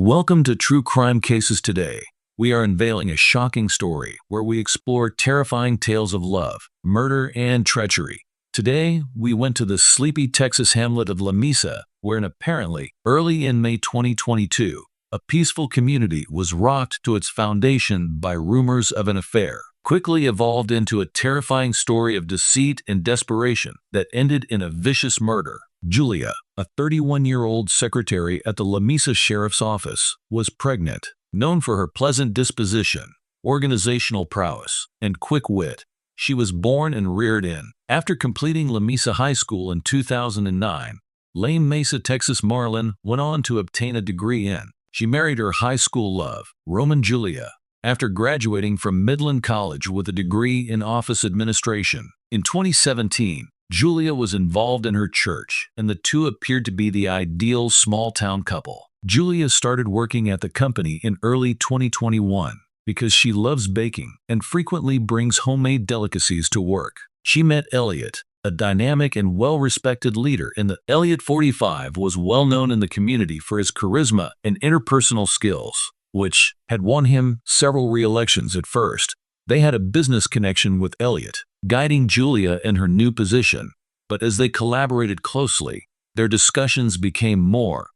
Welcome to True Crime Cases Today. We are unveiling a shocking story where we explore terrifying tales of love, murder, and treachery. Today, we went to the sleepy Texas hamlet of La Mesa, where apparently, early in May 2022, a peaceful community was rocked to its foundation by rumors of an affair, quickly evolved into a terrifying story of deceit and desperation that ended in a vicious murder. Julia, a 31-year-old secretary at the La Mesa Sheriff's Office, was pregnant. Known for her pleasant disposition, organizational prowess, and quick wit, she was born and reared in. After completing La Mesa High School in 2009, Lame Mesa, Texas Marlin went on to obtain a degree in. She married her high school love, Roman Julia, after graduating from Midland College with a degree in office administration. In 2017, Julia was involved in her church, and the two appeared to be the ideal small-town couple. Julia started working at the company in early 2021 because she loves baking and frequently brings homemade delicacies to work. She met Elliot, a dynamic and well-respected leader in the Elliot 45 was well known in the community for his charisma and interpersonal skills, which had won him several re-elections at first. They had a business connection with Elliot, guiding Julia in her new position, but as they collaborated closely, their discussions became more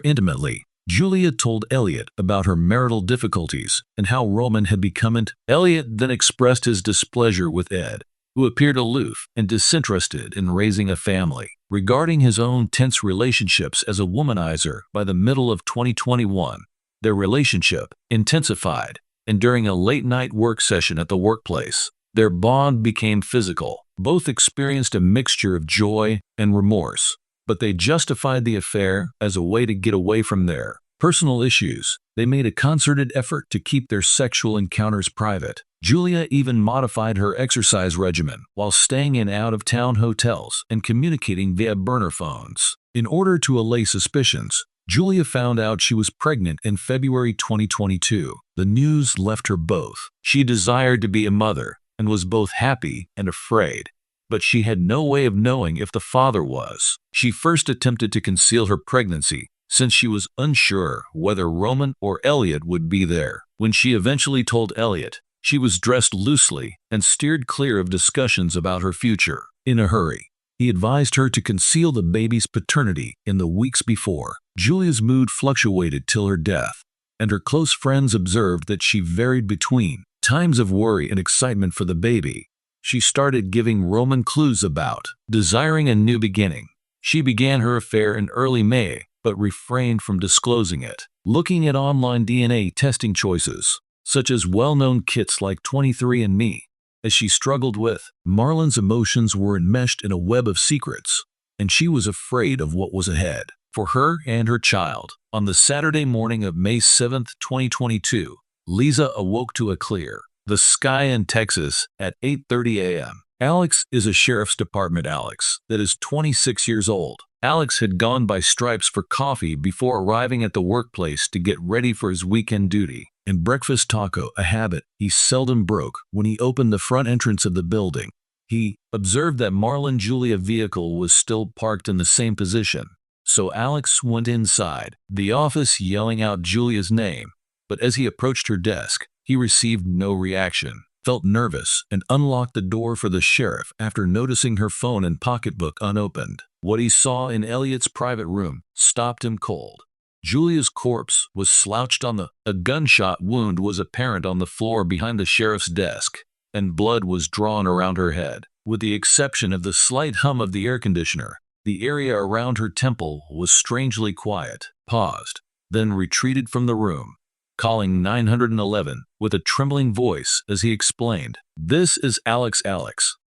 intimately. Julia told Elliot about her marital difficulties and how Roman had become it. Elliot then expressed his displeasure with Ed, who appeared aloof and disinterested in raising a family. Regarding his own tense relationships as a womanizer, by the middle of 2021, their relationship intensified, and during a late-night work session at the workplace, their bond became physical. Both experienced a mixture of joy and remorse, but they justified the affair as a way to get away from their personal issues. They made a concerted effort to keep their sexual encounters private. Julia even modified her exercise regimen while staying in out-of-town hotels and communicating via burner phones. In order to allay suspicions, Julia found out she was pregnant in February 2022. The news left her both. She desired to be a mother and was both happy and afraid, but she had no way of knowing if the father was. She first attempted to conceal her pregnancy since she was unsure whether Roman or Elliot would be there. When she eventually told Elliot, she was dressed loosely and steered clear of discussions about her future. In a hurry, he advised her to conceal the baby's paternity in the weeks before. Julia's mood fluctuated till her death, and her close friends observed that she varied between times of worry and excitement for the baby. She started giving Roman clues about desiring a new beginning. She began her affair in early May, but refrained from disclosing it. Looking at online DNA testing choices, such as well-known kits like 23andMe, as she struggled with, Marlon's emotions were enmeshed in a web of secrets, and she was afraid of what was ahead for her and her child. On the Saturday morning of May 7, 2022, Lisa awoke to a clear the sky in Texas at 8:30 a.m. Alex is a sheriff's department Alex that is 26 years old. Alex had gone by Stripes for coffee before arriving at the workplace to get ready for his weekend duty, and breakfast taco, a habit he seldom broke. When he opened the front entrance of the building, he observed that Marlon Julia vehicle was still parked in the same position. So Alex went inside the office yelling out Julia's name, but as he approached her desk, he received no reaction, felt nervous, and unlocked the door for the sheriff after noticing her phone and pocketbook unopened. What he saw in Elliot's private room stopped him cold. Julia's corpse was slouched on a gunshot wound was apparent on the floor behind the sheriff's desk, and blood was drawn around her head. With the exception of the slight hum of the air conditioner, the area around her temple was strangely quiet. Paused, then retreated from the room, calling 911 with a trembling voice as he explained, "This is Alex,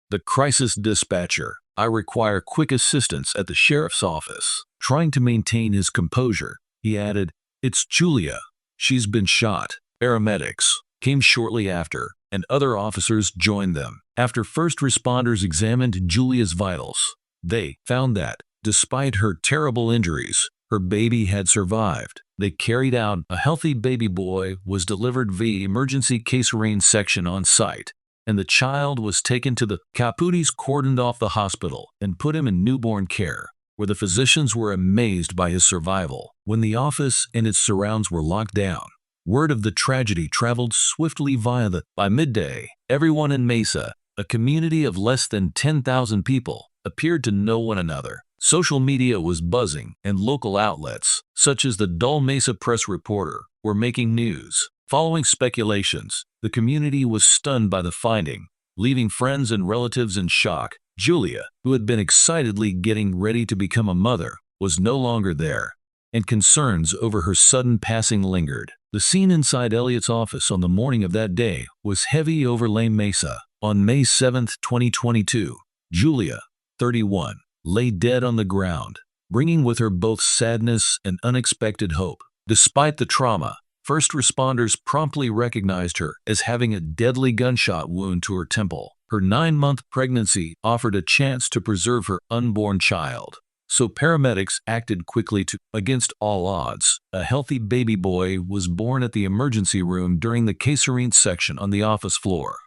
the crisis dispatcher. I require quick assistance at the sheriff's office." Trying to maintain his composure, he added, "It's Julia. She's been shot." Paramedics came shortly after, and other officers joined them. After first responders examined Julia's vitals, they found that, despite her terrible injuries, her baby had survived. They carried out a healthy baby boy was delivered via emergency cesarean section on site, and the child was taken to the Caputis cordoned off the hospital and put him in newborn care. where the physicians were amazed by his survival when the office and its surrounds were locked down. Word of the tragedy traveled swiftly By midday, everyone in Mesa, a community of less than 10,000 people, appeared to know one another. Social media was buzzing, and local outlets, such as the Dull Mesa Press Reporter, were making news. Following speculations, the community was stunned by the finding, leaving friends and relatives in shock. Julia, who had been excitedly getting ready to become a mother, was no longer there, and concerns over her sudden passing lingered. The scene inside Elliot's office on the morning of that day was heavy over Lame Mesa. On May 7, 2022, Julia, 31, lay dead on the ground, bringing with her both sadness and unexpected hope. Despite the trauma, first responders promptly recognized her as having a deadly gunshot wound to her temple. Her 9-month pregnancy offered a chance to preserve her unborn child, so paramedics acted quickly against all odds. A healthy baby boy was born at the emergency room during the cesarean section on the office floor.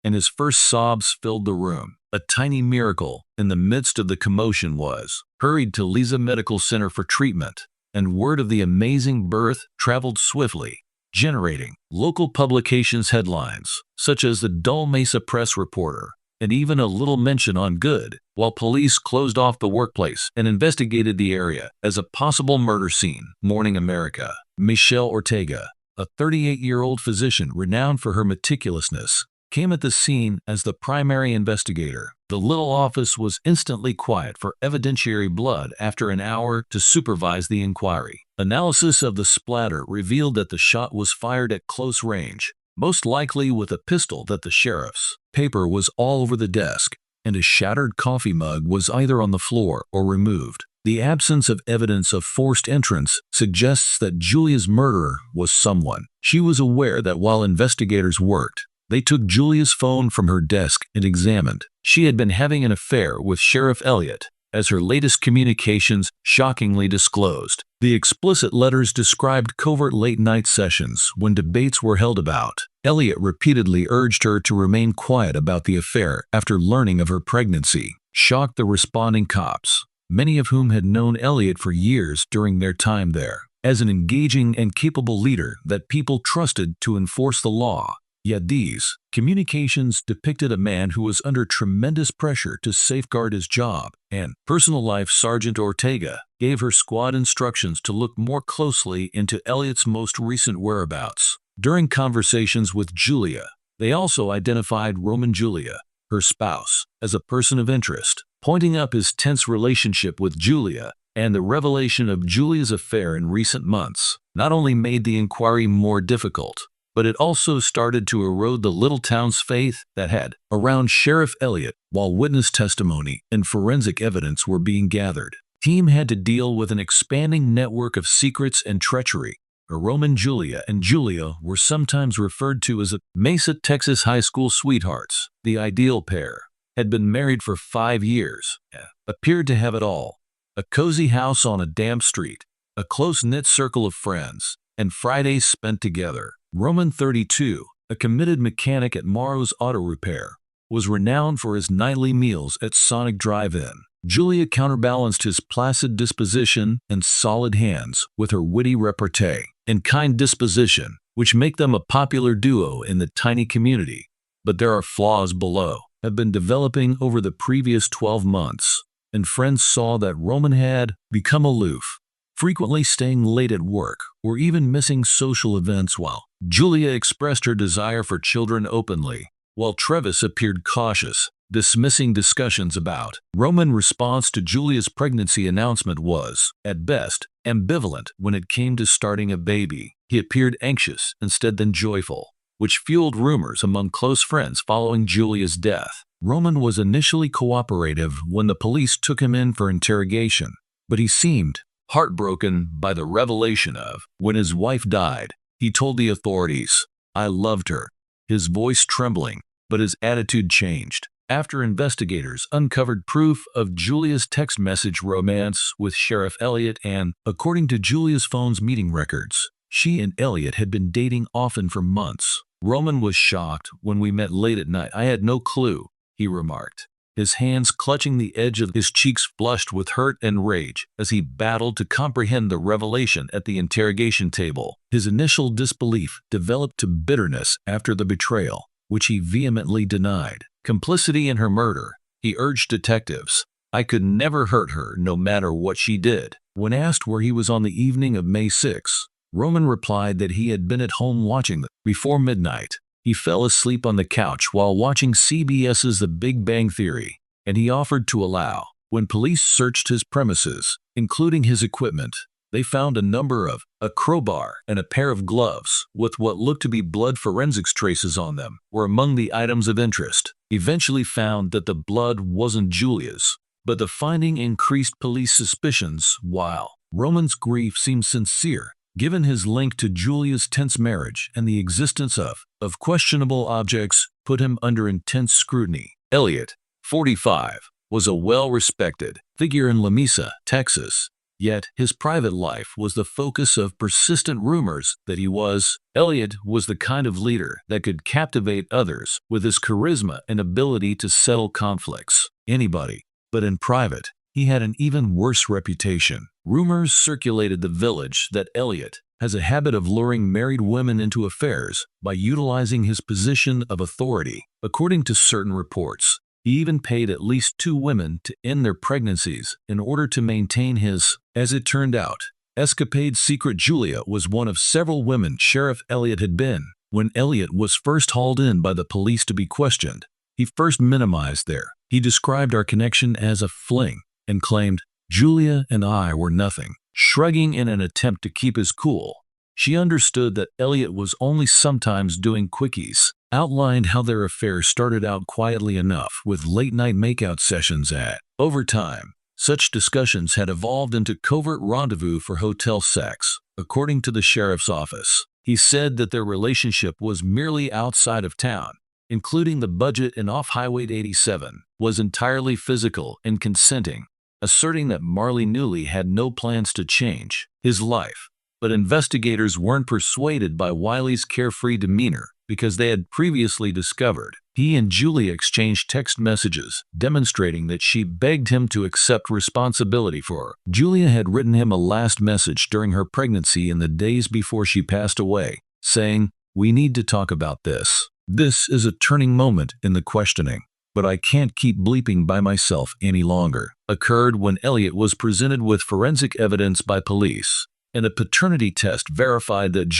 And his first sobs filled the room. A tiny miracle in the midst of the commotion was hurried to Lisa Medical Center for treatment, and word of the amazing birth traveled swiftly, generating local publications headlines, such as the Dull Mesa Press Reporter, and even a little mention on Good, while police closed off the workplace and investigated the area as a possible murder scene. Morning America. Michelle Ortega, a 38-year-old physician renowned for her meticulousness, came at the scene as the primary investigator. The little office was instantly quiet for evidentiary blood after an hour to supervise the inquiry. Analysis of the splatter revealed that the shot was fired at close range, most likely with a pistol. That the sheriff's paper was all over the desk, and a shattered coffee mug was either on the floor or removed. The absence of evidence of forced entrance suggests that Julia's murderer was someone. She was aware that while investigators worked, they took Julia's phone from her desk and examined. She had been having an affair with Sheriff Elliott, as her latest communications shockingly disclosed. The explicit letters described covert late-night sessions when debates were held about. Elliott repeatedly urged her to remain quiet about the affair after learning of her pregnancy. Shocked the responding cops, many of whom had known Elliott for years during their time there, as an engaging and capable leader that people trusted to enforce the law. Yet these communications depicted a man who was under tremendous pressure to safeguard his job, and personal life. Sergeant Ortega gave her squad instructions to look more closely into Elliott's most recent whereabouts. During conversations with Julia, they also identified Roman Julia, her spouse, as a person of interest, pointing up his tense relationship with Julia, and the revelation of Julia's affair in recent months not only made the inquiry more difficult, but it also started to erode the little town's faith that had around Sheriff Elliott. While witness testimony and forensic evidence were being gathered, the team had to deal with an expanding network of secrets and treachery. Roman and Julia were sometimes referred to as a Mesa, Texas high school sweethearts. The ideal pair had been married for 5 years, appeared to have it all: a cozy house on a damp street, a close-knit circle of friends, and Fridays spent together. Roman, 32, a committed mechanic at Morrow's Auto Repair, was renowned for his nightly meals at Sonic Drive-In. Julia counterbalanced his placid disposition and solid hands with her witty repartee and kind disposition, which make them a popular duo in the tiny community. But there are flaws below, have been developing over the previous 12 months, and friends saw that Roman had become aloof, frequently staying late at work or even missing social events, while Julia expressed her desire for children openly, while Travis appeared cautious, dismissing discussions about. Roman's response to Julia's pregnancy announcement was, at best, ambivalent. When it came to starting a baby, he appeared anxious instead than joyful, which fueled rumors among close friends following Julia's death. Roman was initially cooperative when the police took him in for interrogation, but he seemed heartbroken by the revelation of when his wife died. He told the authorities, "I loved her," his voice trembling, but his attitude changed after investigators uncovered proof of Julia's text message romance with Sheriff Elliott, and, according to Julia's phone's meeting records, she and Elliott had been dating often for months. Roman was shocked when we met late at night. "I had no clue," he remarked. his hands clutching the edge of his cheeks flushed with hurt and rage as he battled to comprehend the revelation at the interrogation table. His initial disbelief developed to bitterness after the betrayal, which he vehemently denied. Complicity in her murder, he urged detectives. I could never hurt her no matter what she did. When asked where he was on the evening of May 6, Roman replied that he had been at home watching the before midnight. He fell asleep on the couch while watching CBS's The Big Bang Theory, and he offered to allow. When police searched his premises, including his equipment, they found a crowbar and a pair of gloves with what looked to be blood forensics traces on them were among the items of interest. Eventually found that the blood wasn't Julia's, but the finding increased police suspicions. While Roman's grief seemed sincere, given his link to Julia's tense marriage and the existence of questionable objects, put him under intense scrutiny. Elliot, 45, was a well-respected figure in La Mesa, Texas, yet his private life was the focus of persistent rumors that Elliot was the kind of leader that could captivate others with his charisma and ability to settle conflicts. But in private, he had an even worse reputation. Rumors circulated the village that Elliot has a habit of luring married women into affairs by utilizing his position of authority. According to certain reports, he even paid at least 2 women to end their pregnancies in order to maintain his, as it turned out, escapade secret. Julia was one of several women Sheriff Elliot had been. When Elliot was first hauled in by the police to be questioned, he first minimized he described our connection as a fling and claimed, Julia and I were nothing, shrugging in an attempt to keep his cool. She understood that Elliot was only sometimes doing quickies, outlined how their affair started out quietly enough with late-night makeout sessions over time. Such discussions had evolved into covert rendezvous for hotel sex. According to the sheriff's office, he said that their relationship was merely outside of town, including the budget and off Highway 87, was entirely physical and consenting, asserting that Marley Newley had no plans to change his life. But investigators weren't persuaded by Wiley's carefree demeanor because they had previously discovered he and Julia exchanged text messages demonstrating that she begged him to accept responsibility for her. Julia had written him a last message during her pregnancy in the days before she passed away, saying, "We need to talk about this. This is a turning moment in the questioning, but I can't keep bleeping by myself any longer." Occurred when Elliot was presented with forensic evidence by police, and a paternity test verified that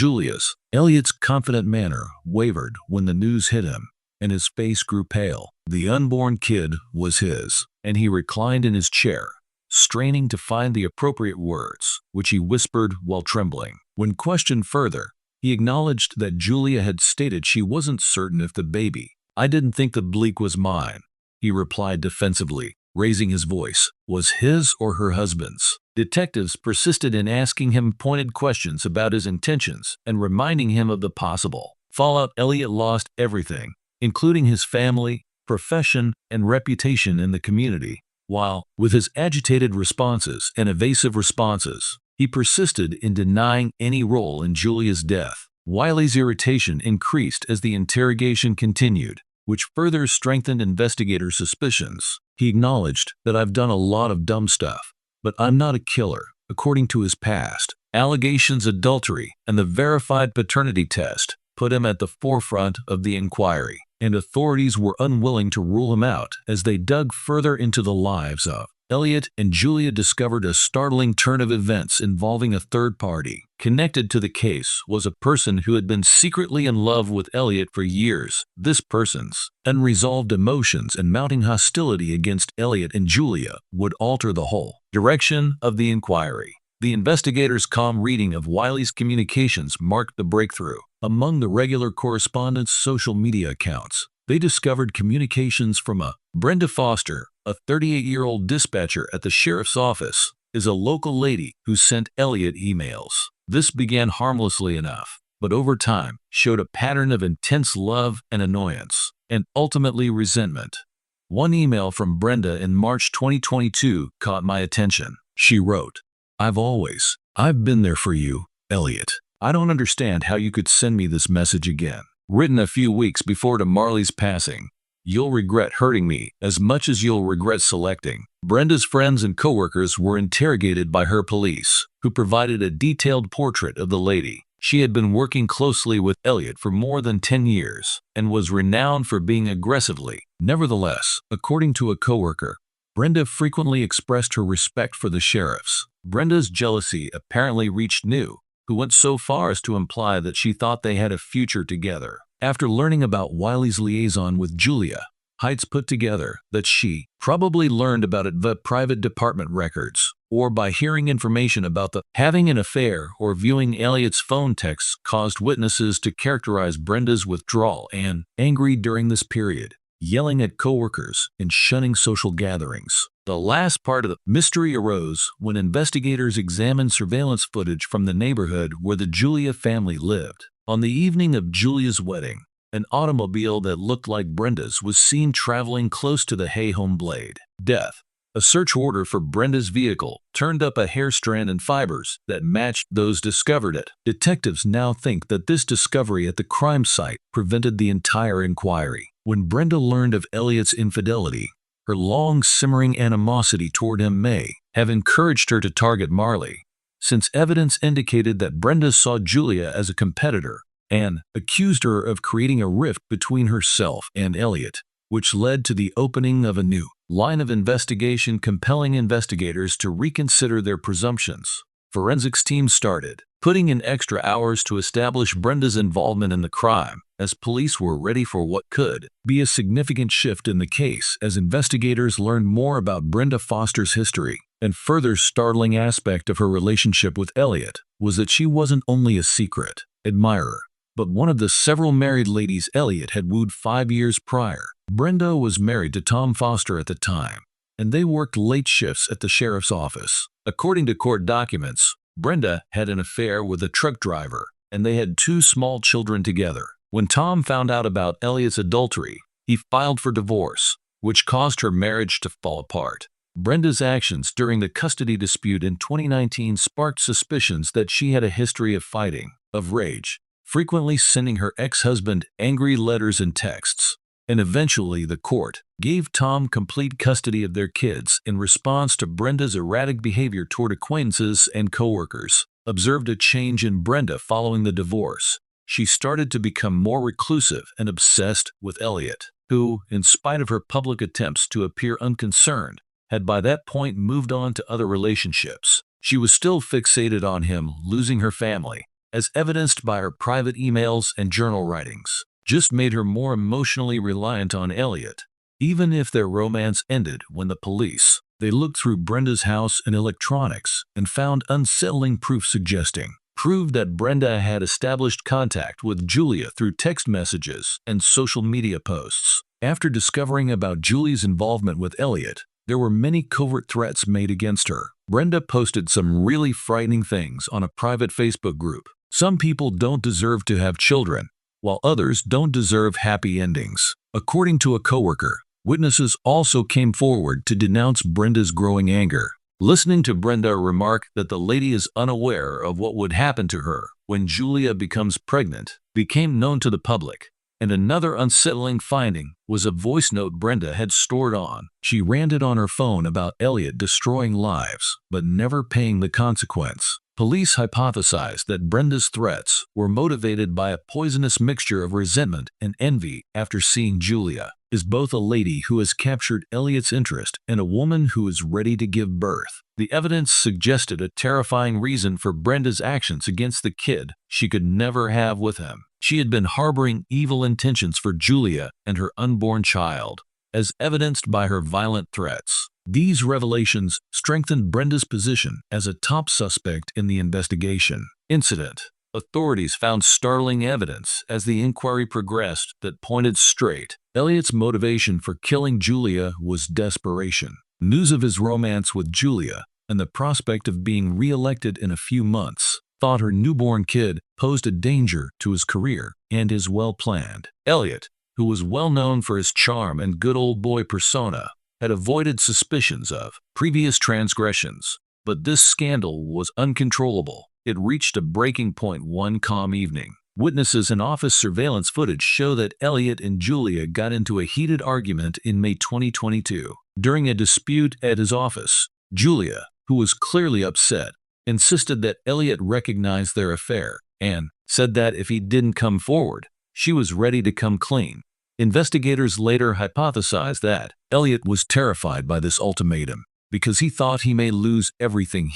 Elliot's confident manner wavered when the news hit him, and his face grew pale. The unborn kid was his, and he reclined in his chair, straining to find the appropriate words, which he whispered while trembling. When questioned further, he acknowledged that Julia had stated she wasn't certain if the baby, "I didn't think the bleak was mine," he replied defensively, raising his voice, "was his or her husband's." Detectives persisted in asking him pointed questions about his intentions and reminding him of the possible fallout. Elliot lost everything, including his family, profession, and reputation in the community. While, with his agitated responses and evasive responses, he persisted in denying any role in Julia's death. Wiley's irritation increased as the interrogation continued, which further strengthened investigators' suspicions. He acknowledged that "I've done a lot of dumb stuff, but I'm not a killer." According to his past allegations, adultery, and the verified paternity test put him at the forefront of the inquiry, and authorities were unwilling to rule him out as they dug further into the lives of Elliot and Julia. Discovered a startling turn of events involving a third party. Connected to the case was a person who had been secretly in love with Elliot for years. This person's unresolved emotions and mounting hostility against Elliot and Julia would alter the whole direction of the inquiry. The investigators' calm reading of Wiley's communications marked the breakthrough. Among the regular correspondence social media accounts, they discovered communications from a Brenda Foster, a 38-year-old dispatcher at the sheriff's office, is a local lady who sent Elliot emails. This began harmlessly enough, but over time showed a pattern of intense love and annoyance, and ultimately resentment. One email from Brenda in March 2022 caught my attention. She wrote, I've been there for you, Elliot. I don't understand how you could send me this message again." Written a few weeks before Marley's passing, You'll regret hurting me as much as you'll regret selecting. Brenda's friends and coworkers were interrogated by her police, who provided a detailed portrait of the lady. She had been working closely with Elliot for more than 10 years and was renowned for being aggressively. Nevertheless, according to a coworker, Brenda frequently expressed her respect for the sheriffs. Brenda's jealousy apparently reached New, who went so far as to imply that she thought they had a future together. After learning about Wiley's liaison with Julia, Heights put together that she probably learned about it via private department records, or by hearing information about the having an affair or viewing Elliot's phone texts caused witnesses to characterize Brenda's withdrawal and angry during this period, yelling at coworkers and shunning social gatherings. The last part of the mystery arose when investigators examined surveillance footage from the neighborhood where the Julia family lived. On the evening of Julia's wedding, an automobile that looked like Brenda's was seen traveling close to the Hay-Home Blade. Death. A search order for Brenda's vehicle turned up a hair strand and fibers that matched those discovered it. Detectives now think that this discovery at the crime site prevented the entire inquiry. When Brenda learned of Elliot's infidelity, her long simmering animosity toward him may have encouraged her to target Marley, since evidence indicated that Brenda saw Julia as a competitor and accused her of creating a rift between herself and Elliot, which led to the opening of a new line of investigation compelling investigators to reconsider their presumptions. Forensics team started putting in extra hours to establish Brenda's involvement in the crime, as police were ready for what could be a significant shift in the case as investigators learned more about Brenda Foster's history. And further startling aspect of her relationship with Elliot was that she wasn't only a secret admirer, but one of the several married ladies Elliot had wooed 5 years prior. Brenda was married to Tom Foster at the time, and they worked late shifts at the sheriff's office. According to court documents, Brenda had an affair with a truck driver, and they had 2 small children together. When Tom found out about Elliot's adultery, he filed for divorce, which caused her marriage to fall apart. Brenda's actions during the custody dispute in 2019 sparked suspicions that she had a history of fighting, of rage, frequently sending her ex-husband angry letters and texts. And eventually the court gave Tom complete custody of their kids in response to Brenda's erratic behavior toward acquaintances and coworkers. Observed a change in Brenda following the divorce. She started to become more reclusive and obsessed with Elliot, who, in spite of her public attempts to appear unconcerned, had by that point moved on to other relationships. She was still fixated on him losing her family, as evidenced by her private emails and journal writings, just made her more emotionally reliant on Elliot. Even if their romance ended when the police, they looked through Brenda's house and electronics and found unsettling proof proved that Brenda had established contact with Julia through text messages and social media posts. After discovering about Julia's involvement with Elliot, there were many covert threats made against her. Brenda posted some really frightening things on a private Facebook group. Some people don't deserve to have children, while others don't deserve happy endings. According to a coworker, witnesses also came forward to denounce Brenda's growing anger. Listening to Brenda remark that the lady is unaware of what would happen to her when Julia becomes pregnant became known to the public. And another unsettling finding was a voice note Brenda had stored on. She ranted on her phone about Elliot destroying lives, but never paying the consequence. Police hypothesized that Brenda's threats were motivated by a poisonous mixture of resentment and envy after seeing Julia is both a lady who has captured Elliot's interest and a woman who is ready to give birth. The evidence suggested a terrifying reason for Brenda's actions against the kid she could never have with him. She had been harboring evil intentions for Julia and her unborn child, as evidenced by her violent threats. These revelations strengthened Brenda's position as a top suspect in the investigation. Authorities found startling evidence as the inquiry progressed that pointed straight. Elliot's motivation for killing Julia was desperation. News of his romance with Julia and the prospect of being re-elected in a few months thought her newborn kid posed a danger to his career and his well-planned. Elliot, who was well known for his charm and good old boy persona, had avoided suspicions of previous transgressions, but this scandal was uncontrollable. It reached a breaking point one calm evening. Witnesses and office surveillance footage show that Elliot and Julia got into a heated argument in May 2022. During a dispute at his office, Julia, who was clearly upset, insisted that Elliot recognize their affair and said that if he didn't come forward, she was ready to come clean. Investigators later hypothesized that Elliot was terrified by this ultimatum because he thought he may lose everything.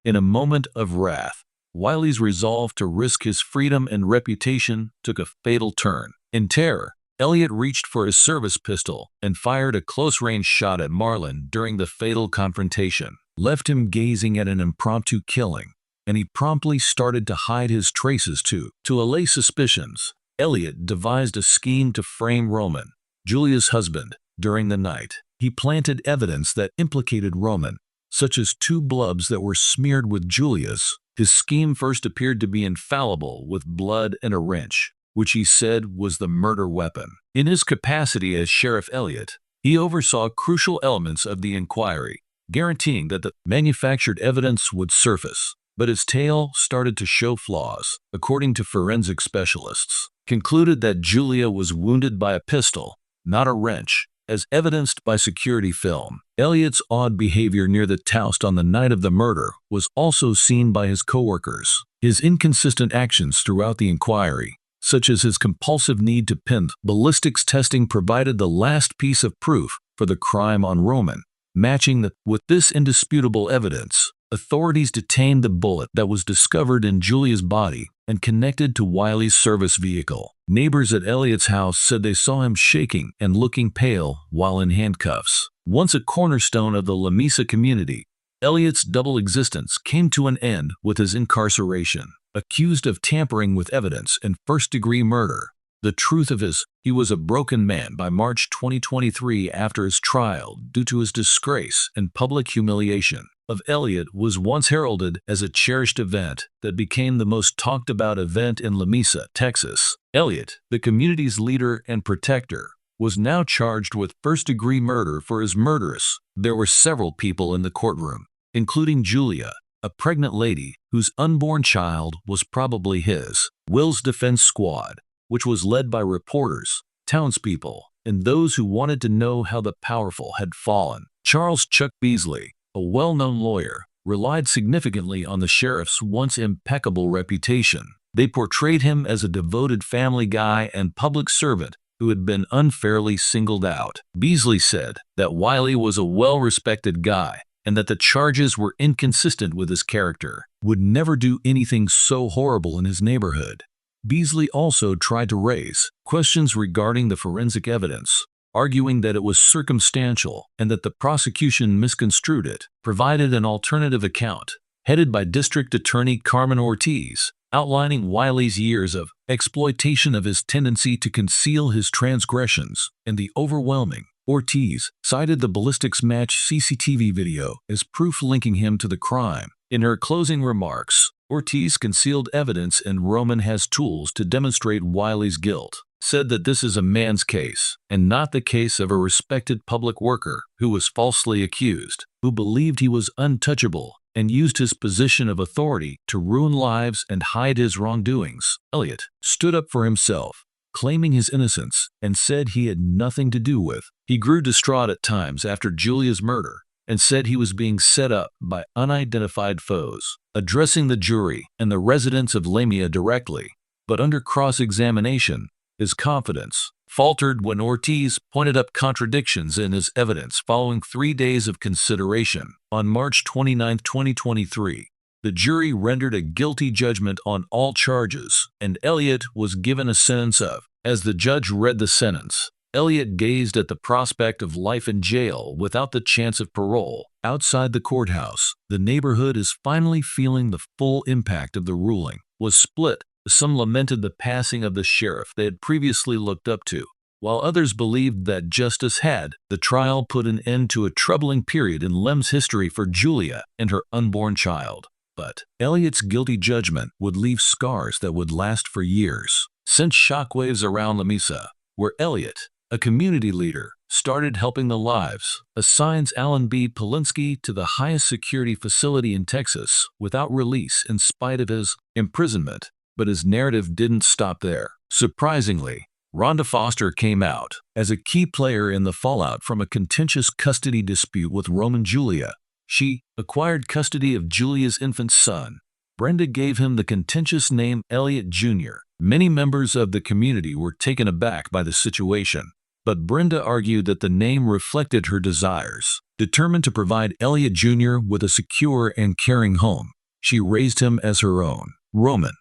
In a moment of wrath, Wiley's resolve to risk his freedom and reputation took a fatal turn. In terror, Elliot reached for his service pistol and fired a close-range shot at Marlon during the fatal confrontation, left him gazing at an impromptu killing, and he promptly started to hide his traces too. To allay suspicions, Elliot devised a scheme to frame Roman, Julia's husband, during the night. He planted evidence that implicated Roman, such as 2 blubs that were smeared with Julia's. His scheme first appeared to be infallible, with blood and a wrench, which he said was the murder weapon. In his capacity as Sheriff Elliot, he oversaw crucial elements of the inquiry, guaranteeing that the manufactured evidence would surface. But his tale started to show flaws. According to forensic specialists, concluded that Julia was wounded by a pistol, not a wrench, as evidenced by security film. Elliot's odd behavior near the toast on the night of the murder was also seen by his coworkers. His inconsistent actions throughout the inquiry, such as his compulsive need to pin ballistics testing, provided the last piece of proof for the crime on Roman. Matching with this indisputable evidence, authorities detained the bullet that was discovered in Julia's body and connected to Wiley's service vehicle. Neighbors at Elliot's house said they saw him shaking and looking pale while in handcuffs. Once a cornerstone of the La Mesa community, Elliot's double existence came to an end with his incarceration. Accused of tampering with evidence and first-degree murder, the truth of he was a broken man by March 2023 after his trial due to his disgrace and public humiliation of Elliot was once heralded as a cherished event that became the most talked about event in La Mesa, Texas. Elliot, the community's leader and protector, was now charged with first-degree murder for his murderess. There were several people in the courtroom, including Julia, a pregnant lady whose unborn child was probably his. Will's defense squad, which was led by reporters, townspeople, and those who wanted to know how the powerful had fallen. Charles Chuck Beasley, a well-known lawyer, relied significantly on the sheriff's once impeccable reputation. They portrayed him as a devoted family guy and public servant who had been unfairly singled out. Beasley said that Wiley was a well-respected guy and that the charges were inconsistent with his character, would never do anything so horrible in his neighborhood. Beasley also tried to raise questions regarding the forensic evidence, arguing that it was circumstantial and that the prosecution misconstrued it. Provided an alternative account, headed by District Attorney Carmen Ortiz, outlining Wiley's years of exploitation of his tendency to conceal his transgressions and the overwhelming. Ortiz cited the ballistics match CCTV video as proof linking him to the crime. In her closing remarks, Ortiz concealed evidence and Roman has tools to demonstrate Wiley's guilt, said that this is a man's case and not the case of a respected public worker who was falsely accused, who believed he was untouchable and used his position of authority to ruin lives and hide his wrongdoings. Elliot stood up for himself, claiming his innocence, and said he had nothing to do with. He grew distraught at times after Julia's murder and said he was being set up by unidentified foes, addressing the jury and the residents of Lamia directly. But under cross-examination, his confidence faltered when Ortiz pointed up contradictions in his evidence following 3 days of consideration. On March 29, 2023, the jury rendered a guilty judgment on all charges, and Elliot was given a sentence of. As the judge read the sentence, Elliot gazed at the prospect of life in jail without the chance of parole. Outside the courthouse, the neighborhood is finally feeling the full impact of the ruling. Was split. Some lamented the passing of the sheriff they had previously looked up to, while others believed that justice had. The trial put an end to a troubling period in Lem's history for Julia and her unborn child. But Elliot's guilty judgment would leave scars that would last for years. Sent shockwaves around La Mesa, where Elliot, a community leader, started helping the lives, assigns Alan B. Polinsky to the highest security facility in Texas without release in spite of his imprisonment. But his narrative didn't stop there. Surprisingly, Rhonda Foster came out as a key player in the fallout from a contentious custody dispute with Roman Julia. She acquired custody of Julia's infant son. Brenda gave him the contentious name Elliot Jr. Many members of the community were taken aback by the situation, but Brenda argued that the name reflected her desires. Determined to provide Elliot Jr. with a secure and caring home, she raised him as her own. Roman,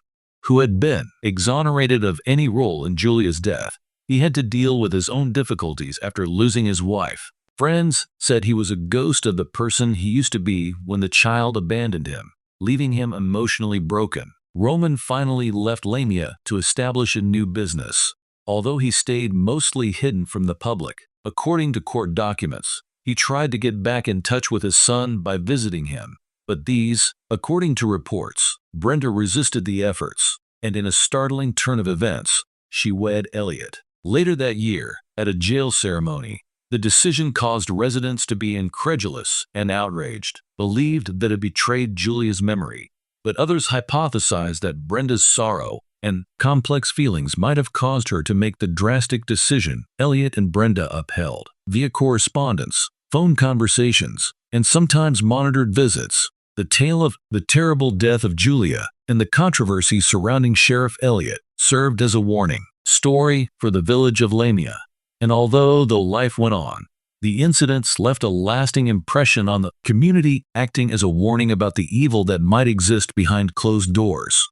who had been exonerated of any role in Julia's death, he had to deal with his own difficulties after losing his wife. Friends said he was a ghost of the person he used to be when the child abandoned him, leaving him emotionally broken. Roman finally left Lamia to establish a new business. Although he stayed mostly hidden from the public, according to court documents, he tried to get back in touch with his son by visiting him. But these, according to reports, Brenda resisted the efforts, and in a startling turn of events, she wed Elliot. Later that year, at a jail ceremony, the decision caused residents to be incredulous and outraged, believed that it betrayed Julia's memory, but others hypothesized that Brenda's sorrow and complex feelings might have caused her to make the drastic decision Elliot and Brenda upheld. Via correspondence, phone conversations, and sometimes monitored visits, the tale of the terrible death of Julia and the controversy surrounding Sheriff Elliot served as a warning story for the village of Lamia. And although life went on, the incidents left a lasting impression on the community, acting as a warning about the evil that might exist behind closed doors.